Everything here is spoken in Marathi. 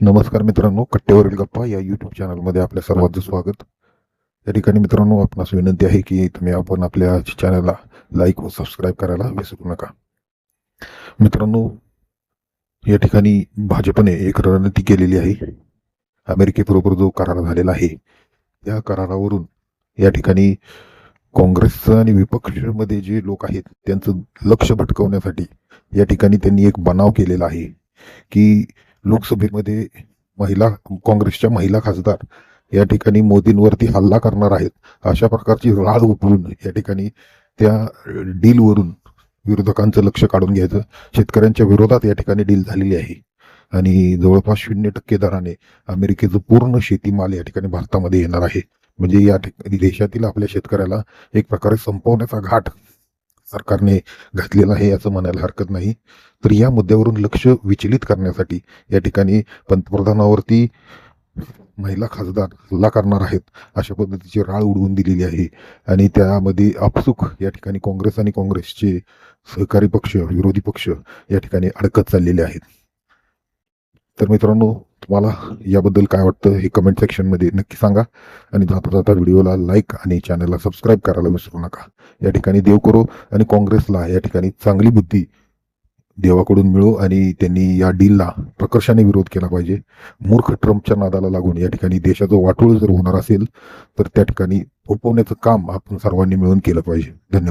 नमस्कार मित्रांनो, कट्टेवरील गप्पा या यूट्यूब चॅनलमध्ये आपल्या सर्वांचं स्वागत. या ठिकाणी मित्रांनो, आपणास विनंती आहे की आपण आपल्या चॅनलला लाईक व सबस्क्राईब करायला विसरू नका. मित्रांनो, या ठिकाणी भाजपने एक रणनीती केलेली आहे. अमेरिकेबरोबर जो करार झालेला आहे त्या करारावरून या ठिकाणी काँग्रेस आणि विपक्षामध्ये जे लोक आहेत त्यांचं लक्ष भटकवण्यासाठी या ठिकाणी त्यांनी एक बनाव केलेला आहे की लोकसभेमध्ये काँग्रेसच्या महिला खासदार या ठिकाणी मोदींवरती हल्ला करणार आहेत अशा प्रकारची राळ उठवून या ठिकाणी त्या डीलवरून विरोधकांचं लक्ष काढून घ्यायचं. शेतकऱ्यांच्या विरोधात या ठिकाणी डील झालेली आहे आणि जवळपास 0% दराने अमेरिकेचं पूर्ण शेतीमाल या ठिकाणी भारतामध्ये येणार आहे. म्हणजे या ठिकाणी देशातील आपल्या शेतकऱ्याला एक प्रकारे संपवण्याचा घाट सरकारने घातलेला आहे असं म्हणायला हरकत नाही. तर या मुद्द्यावरून लक्ष विचलित करण्यासाठी या ठिकाणी पंतप्रधानावरती महिला खासदार हल्ला करणार आहेत अशा पद्धतीची राळ उडवून दिलेली आहे आणि त्यामध्ये आपसुक या ठिकाणी काँग्रेस आणि काँग्रेसचे सहकारी पक्ष, विरोधी पक्ष या ठिकाणी अडकत चाललेले आहेत. तर मित्रांनो, तुम्हाला याबद्दल काय वाटतं हे कमेंट सेक्शनमध्ये नक्की सांगा आणि जाता जाता व्हिडिओला लाईक आणि चॅनलला सबस्क्राईब करायला विसरू नका. या ठिकाणी देव करो आणि काँग्रेसला या ठिकाणी चांगली बुद्धी देवाकडून मिळो आणि त्यांनी या डीलला प्रकर्षाने विरोध केला पाहिजे. मूर्ख ट्रम्पच्या नादाला लागून या ठिकाणी देशाचं वाटोळ जर होणार असेल तर त्या ठिकाणी थोपवण्याचं काम आपण सर्वांनी मिळून केलं पाहिजे. धन्यवाद.